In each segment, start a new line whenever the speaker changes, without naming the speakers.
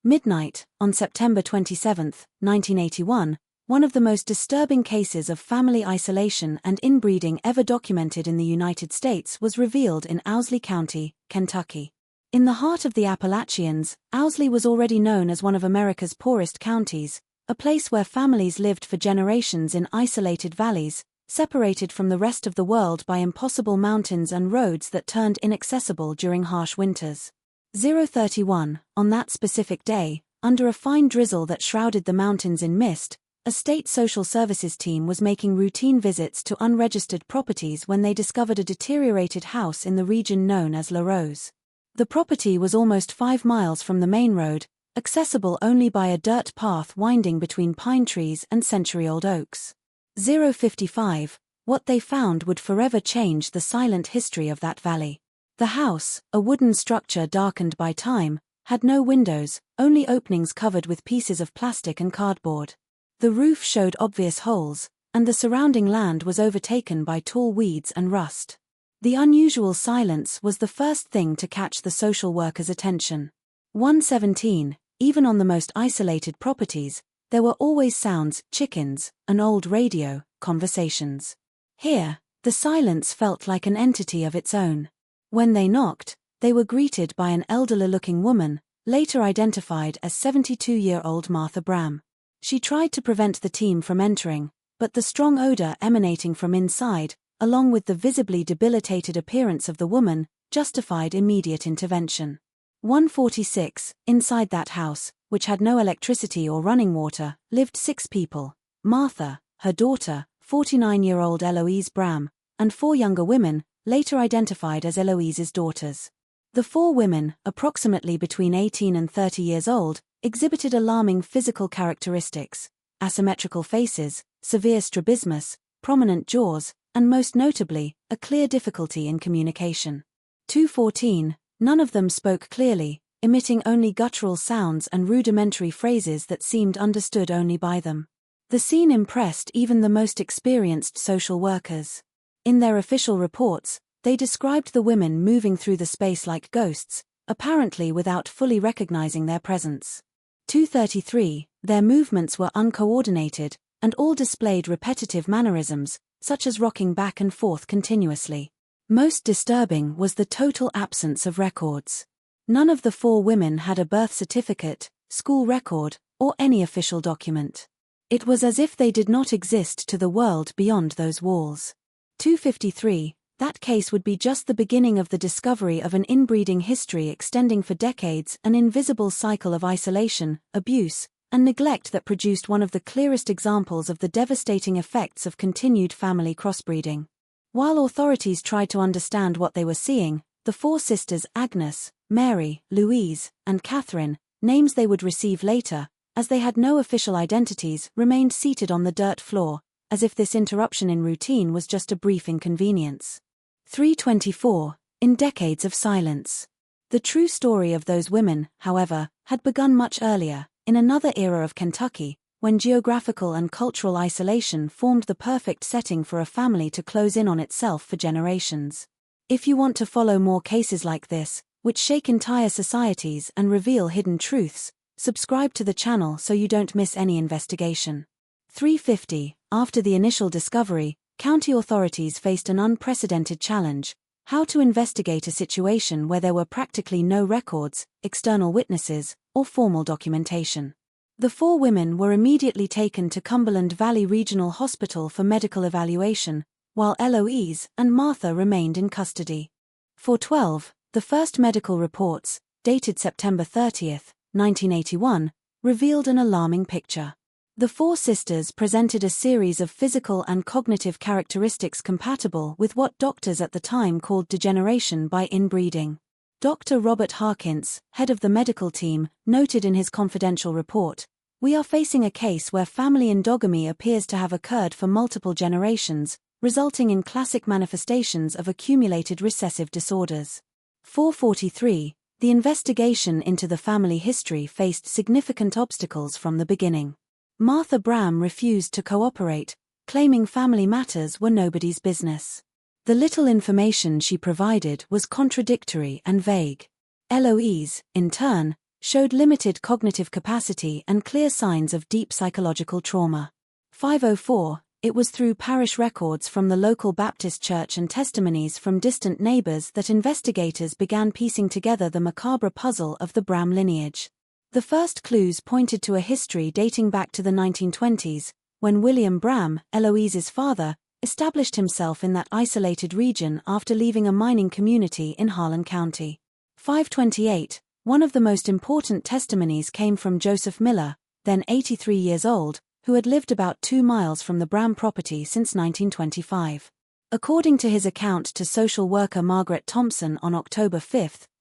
Midnight, on September 27, 1981, one of the most disturbing cases of family isolation and inbreeding ever documented in the United States was revealed in Owsley County, Kentucky. In the heart of the Appalachians, Owsley was already known as one of America's poorest counties, a place where families lived for generations in isolated valleys, separated from the rest of the world by impossible mountains and roads that turned inaccessible during harsh winters. 031, on that specific day, under a fine drizzle that shrouded the mountains in mist, a state social services team was making routine visits to unregistered properties when they discovered a deteriorated house in the region known as La Rose. The property was almost 5 miles from the main road, accessible only by a dirt path winding between pine trees and century-old oaks. 055, what they found would forever change the silent history of that valley. The house, a wooden structure darkened by time, had no windows, only openings covered with pieces of plastic and cardboard. The roof showed obvious holes, and the surrounding land was overtaken by tall weeds and rust. The unusual silence was the first thing to catch the social worker's attention. 117, even on the most isolated properties, there were always sounds, chickens, an old radio, conversations. Here, the silence felt like an entity of its own. When they knocked, they were greeted by an elderly-looking woman, later identified as 72-year-old Martha Branham. She tried to prevent the team from entering, but the strong odor emanating from inside, along with the visibly debilitated appearance of the woman, justified immediate intervention. 146, inside that house, which had no electricity or running water, lived 6 people: Martha, her daughter, 49-year-old Eloise Branham, and 4 younger women, later identified as Eloise's daughters. The 4 women, approximately between 18 and 30 years old, exhibited alarming physical characteristics: asymmetrical faces, severe strabismus, prominent jaws, and most notably, a clear difficulty in communication. 214, none of them spoke clearly, emitting only guttural sounds and rudimentary phrases that seemed understood only by them. The scene impressed even the most experienced social workers. In their official reports, they described the women moving through the space like ghosts, apparently without fully recognizing their presence. 233, their movements were uncoordinated, and all displayed repetitive mannerisms, such as rocking back and forth continuously. Most disturbing was the total absence of records. None of the 4 women had a birth certificate, school record, or any official document. It was as if they did not exist to the world beyond those walls. 253, that case would be just the beginning of the discovery of an inbreeding history extending for decades, an invisible cycle of isolation, abuse, and neglect that produced one of the clearest examples of the devastating effects of continued family crossbreeding. While authorities tried to understand what they were seeing, the 4 sisters Agnes, Mary, Louise, and Catherine, names they would receive later, as they had no official identities, remained seated on the dirt floor, as if this interruption in routine was just a brief inconvenience. 324, in decades of silence. The true story of those women, however, had begun much earlier, in another era of Kentucky, when geographical and cultural isolation formed the perfect setting for a family to close in on itself for generations. If you want to follow more cases like this, which shake entire societies and reveal hidden truths, subscribe to the channel so you don't miss any investigation. 350, after the initial discovery, county authorities faced an unprecedented challenge: how to investigate a situation where there were practically no records, external witnesses, or formal documentation. The 4 women were immediately taken to Cumberland Valley Regional Hospital for medical evaluation, while Eloise and Martha remained in custody. 412, the first medical reports, dated September 30, 1981, revealed an alarming picture. The 4 sisters presented a series of physical and cognitive characteristics compatible with what doctors at the time called degeneration by inbreeding. Dr. Robert Harkins, head of the medical team, noted in his confidential report, "We are facing a case where family endogamy appears to have occurred for multiple generations, resulting in classic manifestations of accumulated recessive disorders." 443, the investigation into the family history faced significant obstacles from the beginning. Martha Branham refused to cooperate, claiming family matters were nobody's business. The little information she provided was contradictory and vague. Eloise, in turn, showed limited cognitive capacity and clear signs of deep psychological trauma. 504, it was through parish records from the local Baptist church and testimonies from distant neighbors that investigators began piecing together the macabre puzzle of the Branham lineage. The first clues pointed to a history dating back to the 1920s, when William Branham, Eloise's father, established himself in that isolated region after leaving a mining community in Harlan County. 528, one of the most important testimonies came from Joseph Miller, then 83 years old, who had lived about 2 miles from the Branham property since 1925. According to his account to social worker Margaret Thompson on October 5,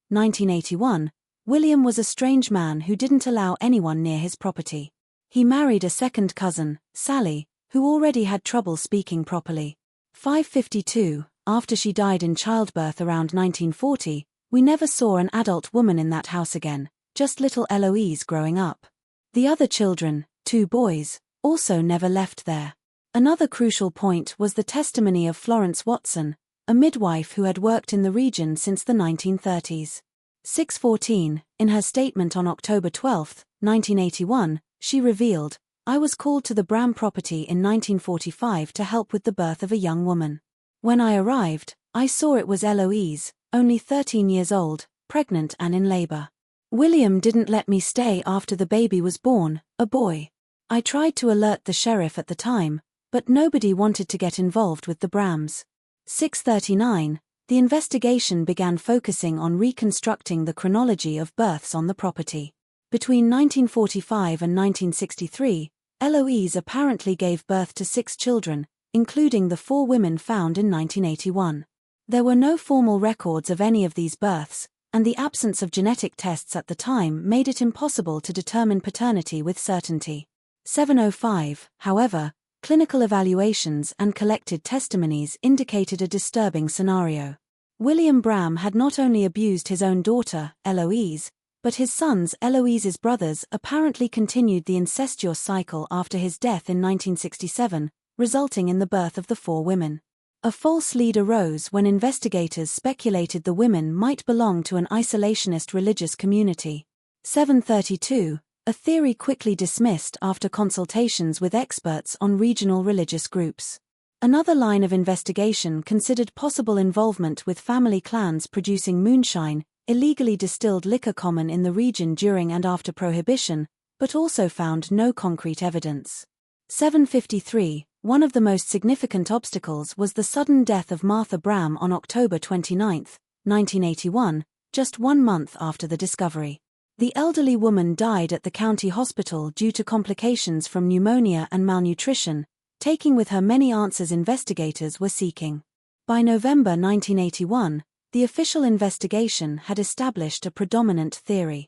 1981, William was a strange man who didn't allow anyone near his property. He married a second cousin, Sally, who already had trouble speaking properly. 552, after she died in childbirth around 1940, we never saw an adult woman in that house again, just little Eloise growing up. The other children, 2 boys, also never left there. Another crucial point was the testimony of Florence Watson, a midwife who had worked in the region since the 1930s. 614, in her statement on October 12, 1981, she revealed, "I was called to the Branham property in 1945 to help with the birth of a young woman. When I arrived, I saw it was Eloise, only 13 years old, pregnant and in labor. William didn't let me stay after the baby was born, a boy. I tried to alert the sheriff at the time, but nobody wanted to get involved with the Brahms." 639, the investigation began focusing on reconstructing the chronology of births on the property. Between 1945 and 1963, Eloise apparently gave birth to 6 children, including the 4 women found in 1981. There were no formal records of any of these births, and the absence of genetic tests at the time made it impossible to determine paternity with certainty. 705, however, clinical evaluations and collected testimonies indicated a disturbing scenario. William Branham had not only abused his own daughter, Eloise, but his sons, Eloise's brothers, apparently continued the incestuous cycle after his death in 1967, resulting in the birth of the 4 women. A false lead arose when investigators speculated the women might belong to an isolationist religious community. 732, a theory quickly dismissed after consultations with experts on regional religious groups. Another line of investigation considered possible involvement with family clans producing moonshine, illegally distilled liquor common in the region during and after Prohibition, but also found no concrete evidence. 753, one of the most significant obstacles was the sudden death of Martha Branham on October 29, 1981, just 1 month after the discovery. The elderly woman died at the county hospital due to complications from pneumonia and malnutrition, taking with her many answers investigators were seeking. By November 1981, the official investigation had established a predominant theory.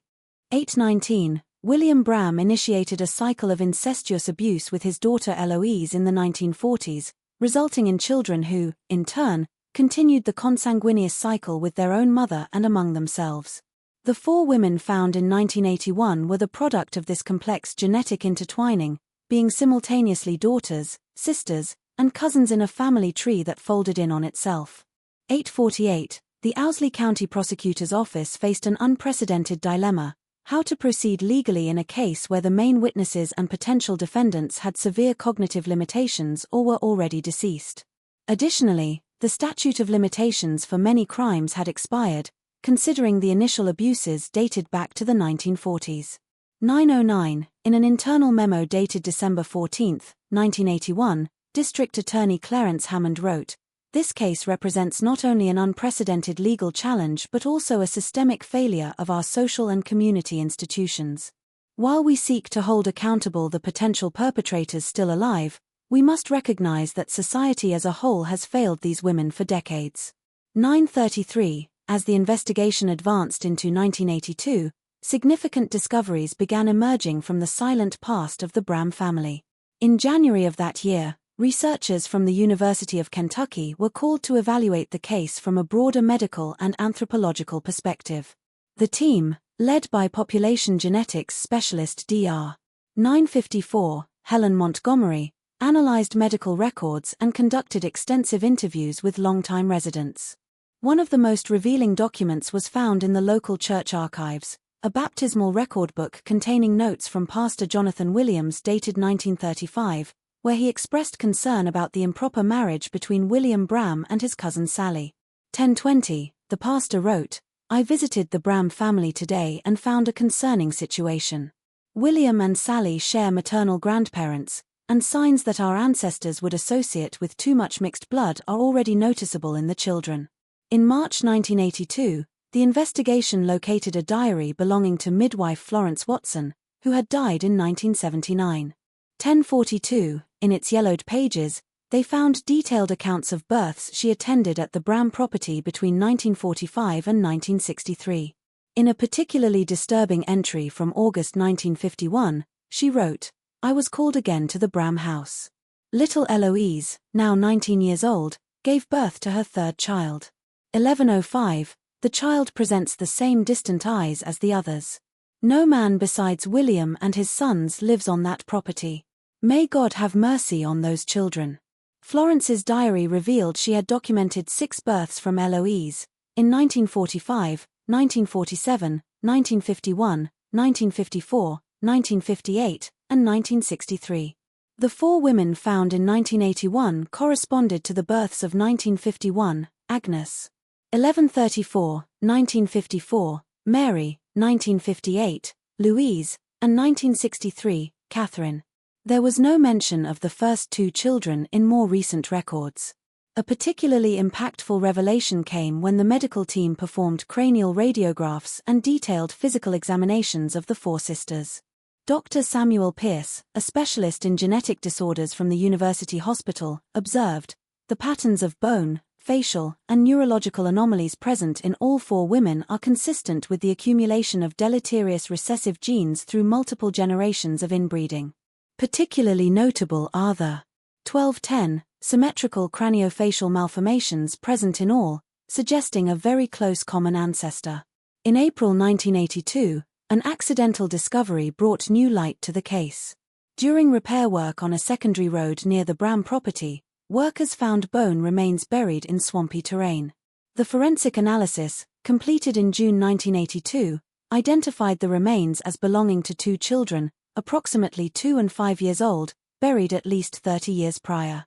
819, William Branham initiated a cycle of incestuous abuse with his daughter Eloise in the 1940s, resulting in children who, in turn, continued the consanguineous cycle with their own mother and among themselves. The 4 women found in 1981 were the product of this complex genetic intertwining, being simultaneously daughters, sisters, and cousins in a family tree that folded in on itself. 848, the Owsley County Prosecutor's Office faced an unprecedented dilemma: how to proceed legally in a case where the main witnesses and potential defendants had severe cognitive limitations or were already deceased. Additionally, the statute of limitations for many crimes had expired, considering the initial abuses dated back to the 1940s. 909, in an internal memo dated December 14, 1981, District Attorney Clarence Hammond wrote, "This case represents not only an unprecedented legal challenge but also a systemic failure of our social and community institutions. While we seek to hold accountable the potential perpetrators still alive, we must recognize that society as a whole has failed these women for decades." 933, as the investigation advanced into 1982, significant discoveries began emerging from the silent past of the Branham family. In January of that year, researchers from the University of Kentucky were called to evaluate the case from a broader medical and anthropological perspective. The team, led by population genetics specialist Dr. 954, Helen Montgomery, analyzed medical records and conducted extensive interviews with longtime residents. One of the most revealing documents was found in the local church archives, A baptismal record book containing notes from Pastor Jonathan Williams dated 1935, where he expressed concern about the improper marriage between William Branham and his cousin Sally. 1020, the pastor wrote, "I visited the Branham family today and found a concerning situation. William and Sally share maternal grandparents, and signs that our ancestors would associate with too much mixed blood are already noticeable in the children." In March 1982, the investigation located a diary belonging to midwife Florence Watson, who had died in 1979. 1042, in its yellowed pages, they found detailed accounts of births she attended at the Branham property between 1945 and 1963. In a particularly disturbing entry from August 1951, she wrote, "I was called again to the Branham house. Little Eloise, now 19 years old, gave birth to her third child. 1105, the child presents the same distant eyes as the others. No man besides William and his sons lives on that property. May God have mercy on those children." Florence's diary revealed she had documented 6 births from Eloise, in 1945, 1947, 1951, 1954, 1958, and 1963. The 4 women found in 1981 corresponded to the births of 1951, Agnes. 1134, 1954, Mary, 1958, Louise, and 1963, Catherine. There was no mention of the first 2 children in more recent records. A particularly impactful revelation came when the medical team performed cranial radiographs and detailed physical examinations of the 4 sisters. Dr. Samuel Pierce, a specialist in genetic disorders from the University Hospital, observed, "The patterns of bone, facial, and neurological anomalies present in all 4 women are consistent with the accumulation of deleterious recessive genes through multiple generations of inbreeding. Particularly notable are the 1210 symmetrical craniofacial malformations present in all, suggesting a very close common ancestor." In April 1982, an accidental discovery brought new light to the case. During repair work on a secondary road near the Branham property, workers found bone remains buried in swampy terrain. The forensic analysis, completed in June 1982, identified the remains as belonging to 2 children, approximately 2 and 5 years old, buried at least 30 years prior.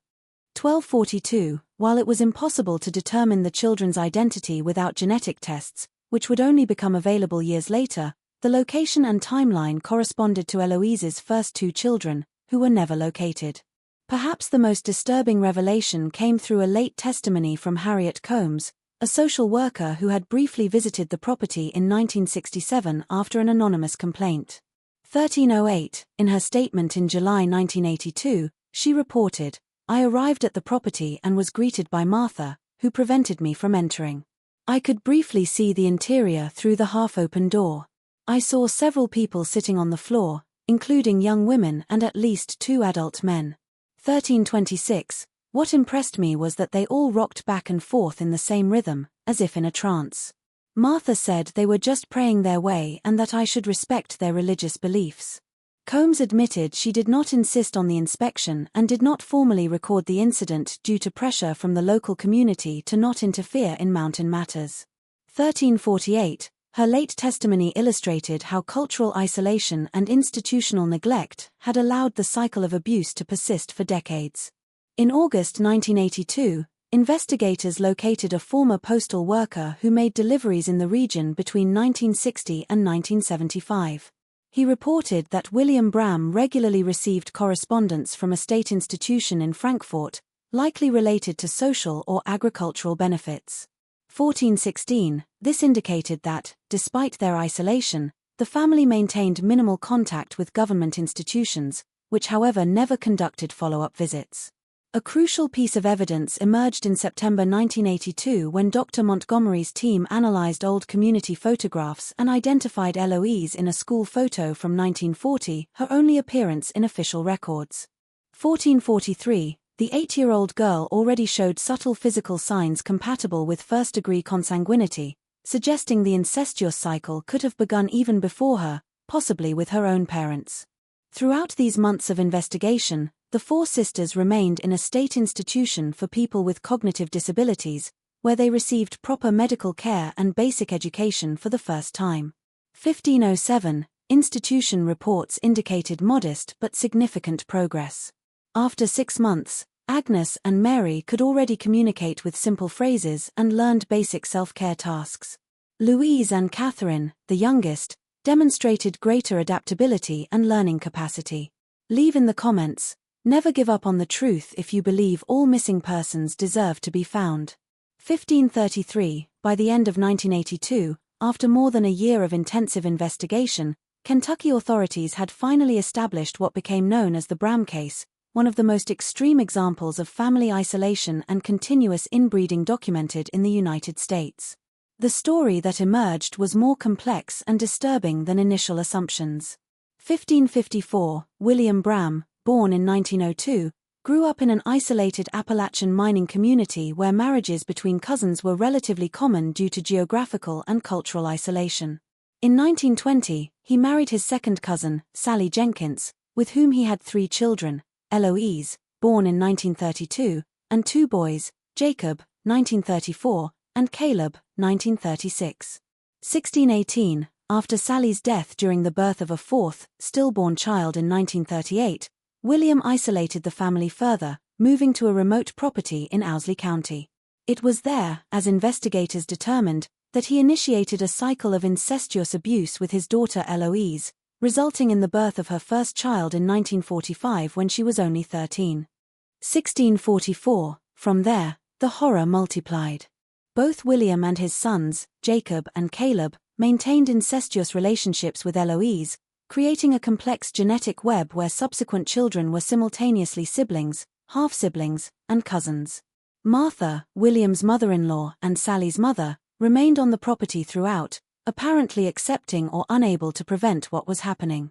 1242, while it was impossible to determine the children's identity without genetic tests, which would only become available years later, the location and timeline corresponded to Eloise's first 2 children, who were never located. Perhaps the most disturbing revelation came through a late testimony from Harriet Combs, a social worker who had briefly visited the property in 1967 after an anonymous complaint. 1308, in her statement in July 1982, she reported, "I arrived at the property and was greeted by Martha, who prevented me from entering. I could briefly see the interior through the half-open door. I saw several people sitting on the floor, including young women and at least 2 adult men. 1326, what impressed me was that they all rocked back and forth in the same rhythm, as if in a trance. Martha said they were just praying their way and that I should respect their religious beliefs." Combs admitted she did not insist on the inspection and did not formally record the incident due to pressure from the local community to not interfere in mountain matters. 1348, her late testimony illustrated how cultural isolation and institutional neglect had allowed the cycle of abuse to persist for decades. In August 1982, investigators located a former postal worker who made deliveries in the region between 1960 and 1975. He reported that William Branham regularly received correspondence from a state institution in Frankfort, likely related to social or agricultural benefits. 1416, this indicated that, despite their isolation, the family maintained minimal contact with government institutions, which however never conducted follow-up visits. A crucial piece of evidence emerged in September 1982 when Dr. Montgomery's team analyzed old community photographs and identified Eloise in a school photo from 1940, her only appearance in official records. 1443, the 8-year-old girl already showed subtle physical signs compatible with first-degree consanguinity, suggesting the incestuous cycle could have begun even before her, possibly with her own parents. Throughout these months of investigation, the 4 sisters remained in a state institution for people with cognitive disabilities, where they received proper medical care and basic education for the first time. 1507, institution reports indicated modest but significant progress. After 6 months, Agnes and Mary could already communicate with simple phrases and learned basic self-care tasks. Louise and Catherine, the youngest, demonstrated greater adaptability and learning capacity. Leave in the comments, never give up on the truth if you believe all missing persons deserve to be found. 1533, by the end of 1982, after more than a year of intensive investigation, Kentucky authorities had finally established what became known as the Branham case, one of the most extreme examples of family isolation and continuous inbreeding documented in the United States. The story that emerged was more complex and disturbing than initial assumptions. 1554, William Branham, born in 1902, grew up in an isolated Appalachian mining community where marriages between cousins were relatively common due to geographical and cultural isolation. In 1920, he married his second cousin, Sally Jenkins, with whom he had 3 children, Eloise, born in 1932, and 2 boys, Jacob, 1934, and Caleb, 1936. 1618, after Sally's death during the birth of a 4th, stillborn child in 1938, William isolated the family further, moving to a remote property in Owsley County. It was there, as investigators determined, that he initiated a cycle of incestuous abuse with his daughter Eloise, resulting in the birth of her first child in 1945 when she was only 13. 1644, from there, the horror multiplied. Both William and his sons, Jacob and Caleb, maintained incestuous relationships with Eloise, creating a complex genetic web where subsequent children were simultaneously siblings, half-siblings, and cousins. Martha, William's mother-in-law and Sally's mother, remained on the property throughout, apparently accepting or unable to prevent what was happening.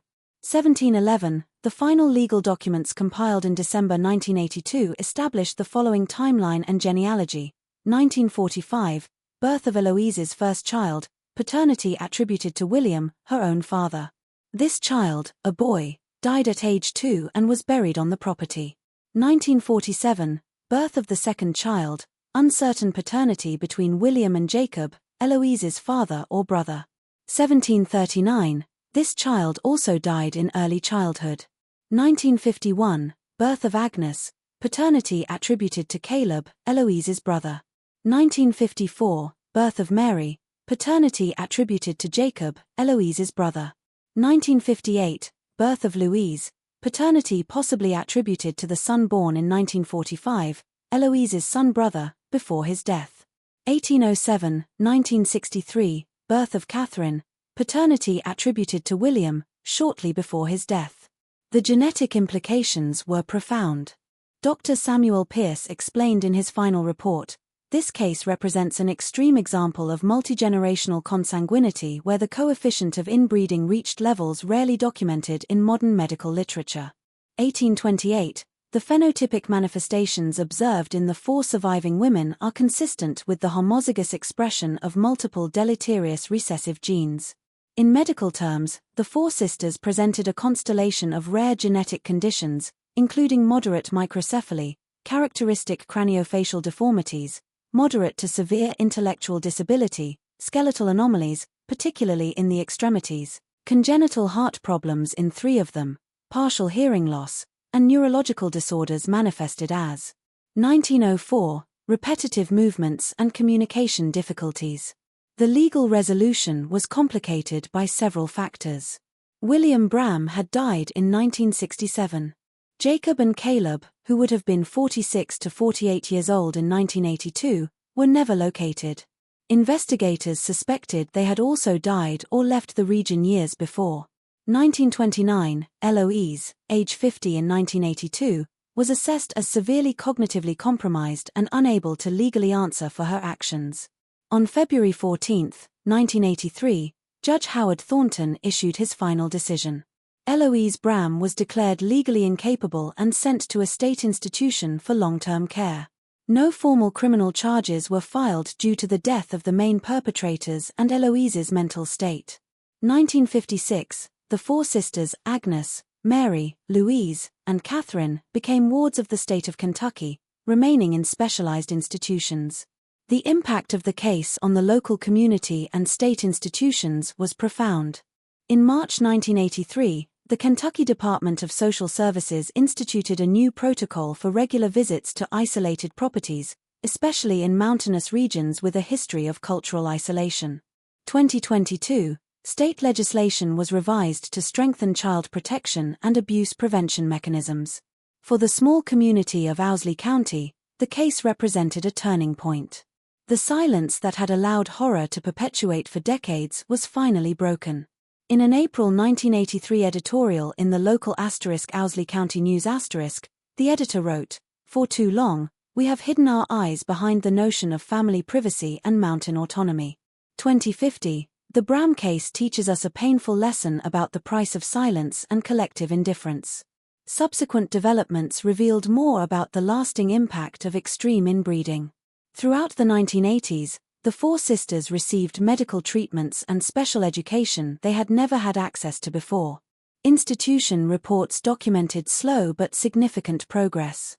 1711, the final legal documents compiled in December 1982 established the following timeline and genealogy. 1945, birth of Eloise's first child, paternity attributed to William, her own father. This child, a boy, died at age 2 and was buried on the property. 1947, birth of the second child, uncertain paternity between William and Jacob, Eloise's father or brother. 1739, this child also died in early childhood. 1951, birth of Agnes, paternity attributed to Caleb, Eloise's brother. 1954, birth of Mary, paternity attributed to Jacob, Eloise's brother. 1958, birth of Louise, paternity possibly attributed to the son born in 1945, Eloise's son-brother, before his death. 1807, 1963, birth of Catherine, paternity attributed to William, shortly before his death. The genetic implications were profound. Dr. Samuel Pierce explained in his final report, this case represents an extreme example of multigenerational consanguinity where the coefficient of inbreeding reached levels rarely documented in modern medical literature. 1828, the phenotypic manifestations observed in the 4 surviving women are consistent with the homozygous expression of multiple deleterious recessive genes. In medical terms, the 4 sisters presented a constellation of rare genetic conditions, including moderate microcephaly, characteristic craniofacial deformities, moderate to severe intellectual disability, skeletal anomalies, particularly in the extremities, congenital heart problems in 3 of them, partial hearing loss, and neurological disorders manifested as 1904, repetitive movements and communication difficulties. The legal resolution was complicated by several factors. William Branham had died in 1967. Jacob and Caleb, who would have been 46 to 48 years old in 1982, were never located. Investigators suspected they had also died or left the region years before. 1929, Eloise, age 50 in 1982, was assessed as severely cognitively compromised and unable to legally answer for her actions. On February 14, 1983, Judge Howard Thornton issued his final decision. Eloise Branham was declared legally incapable and sent to a state institution for long-term care. No formal criminal charges were filed due to the death of the main perpetrators and Eloise's mental state. 1956, the 4 sisters Agnes, Mary, Louise, and Catherine became wards of the state of Kentucky, remaining in specialized institutions. The impact of the case on the local community and state institutions was profound. In March 1983, the Kentucky Department of Social Services instituted a new protocol for regular visits to isolated properties, especially in mountainous regions with a history of cultural isolation. 2022, state legislation was revised to strengthen child protection and abuse prevention mechanisms. For the small community of Owsley County, the case represented a turning point. The silence that had allowed horror to perpetuate for decades was finally broken. In an April 1983 editorial in the local Owsley County News the editor wrote, "For too long, we have hidden our eyes behind the notion of family privacy and mountain autonomy." 2050, the Branham case teaches us a painful lesson about the price of silence and collective indifference. Subsequent developments revealed more about the lasting impact of extreme inbreeding. Throughout the 1980s, the four sisters received medical treatments and special education they had never had access to before. Institution reports documented slow but significant progress.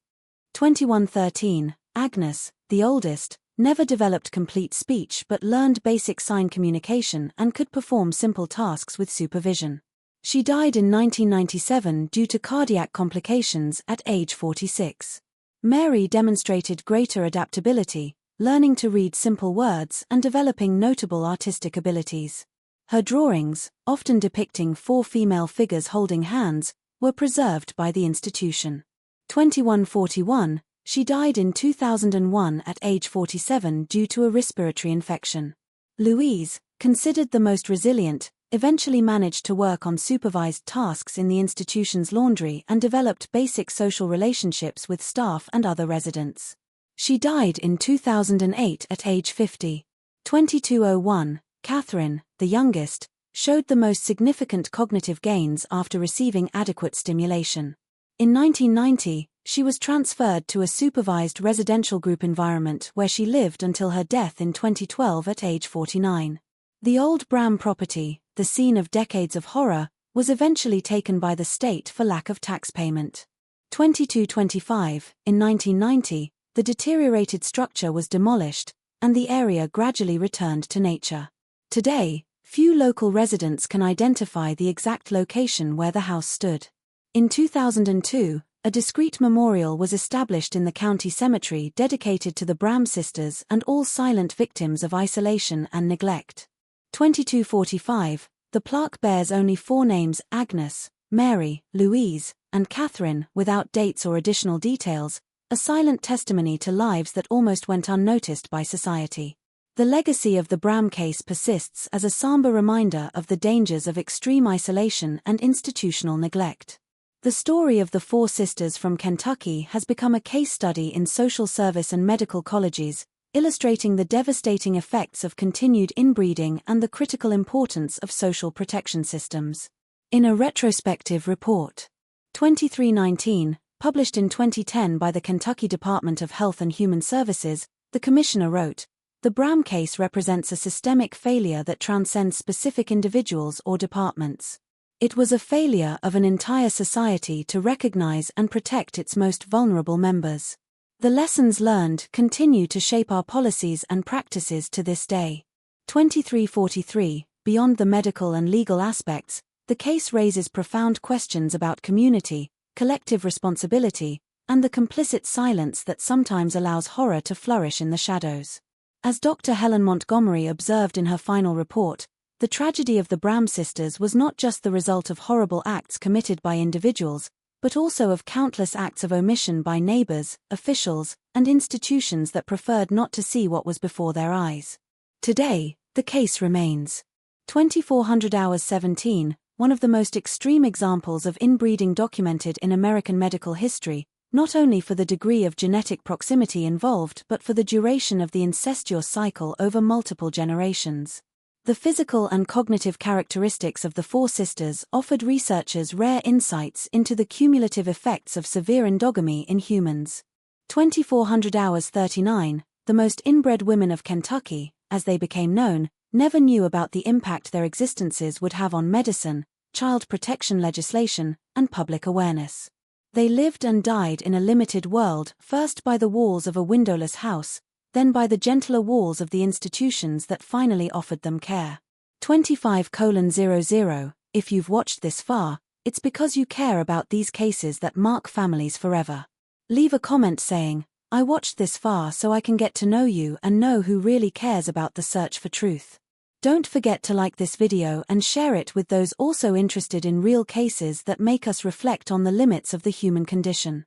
2113, Agnes, the oldest, never developed complete speech but learned basic sign communication and could perform simple tasks with supervision. She died in 1997 due to cardiac complications at age 46. Mary demonstrated greater adaptability, learning to read simple words and developing notable artistic abilities. Her drawings, often depicting four female figures holding hands, were preserved by the institution. 2141, she died in 2001 at age 47 due to a respiratory infection. Louise, considered the most resilient, eventually managed to work on supervised tasks in the institution's laundry and developed basic social relationships with staff and other residents. She died in 2008 at age 50. 2201, Catherine, the youngest, showed the most significant cognitive gains after receiving adequate stimulation. In 1990, she was transferred to a supervised residential group environment where she lived until her death in 2012 at age 49. The old Branham property, the scene of decades of horror, was eventually taken by the state for lack of tax payment. 2225, in 1990, the deteriorated structure was demolished, and the area gradually returned to nature. Today, few local residents can identify the exact location where the house stood. In 2002, a discrete memorial was established in the county cemetery dedicated to the Branham sisters and all silent victims of isolation and neglect. 2245, the plaque bears only four names: Agnes, Mary, Louise, and Catherine, without dates or additional details, a silent testimony to lives that almost went unnoticed by society. The legacy of the Branham case persists as a somber reminder of the dangers of extreme isolation and institutional neglect. The story of the four sisters from Kentucky has become a case study in social service and medical colleges, illustrating the devastating effects of continued inbreeding and the critical importance of social protection systems. In a retrospective report, 2319, published in 2010 by the Kentucky Department of Health and Human Services, the commissioner wrote, "The Branham case represents a systemic failure that transcends specific individuals or departments. It was a failure of an entire society to recognize and protect its most vulnerable members. The lessons learned continue to shape our policies and practices to this day." 2343, beyond the medical and legal aspects, the case raises profound questions about community, collective responsibility, and the complicit silence that sometimes allows horror to flourish in the shadows. As Dr. Helen Montgomery observed in her final report, the tragedy of the Branham sisters was not just the result of horrible acts committed by individuals, but also of countless acts of omission by neighbors, officials, and institutions that preferred not to see what was before their eyes. Today, the case remains. 2400 Hours 17, one of the most extreme examples of inbreeding documented in American medical history, not only for the degree of genetic proximity involved but for the duration of the incestuous cycle over multiple generations. The physical and cognitive characteristics of the four sisters offered researchers rare insights into the cumulative effects of severe endogamy in humans. 2400 Hours 39, the most inbred women of Kentucky, as they became known, never knew about the impact their existences would have on medicine, child protection legislation, and public awareness. They lived and died in a limited world, first by the walls of a windowless house, then by the gentler walls of the institutions that finally offered them care. 25:00. If you've watched this far, it's because you care about these cases that mark families forever. Leave a comment saying, "I watched this far so I can get to know you and know who really cares about the search for truth." Don't forget to like this video and share it with those also interested in real cases that make us reflect on the limits of the human condition.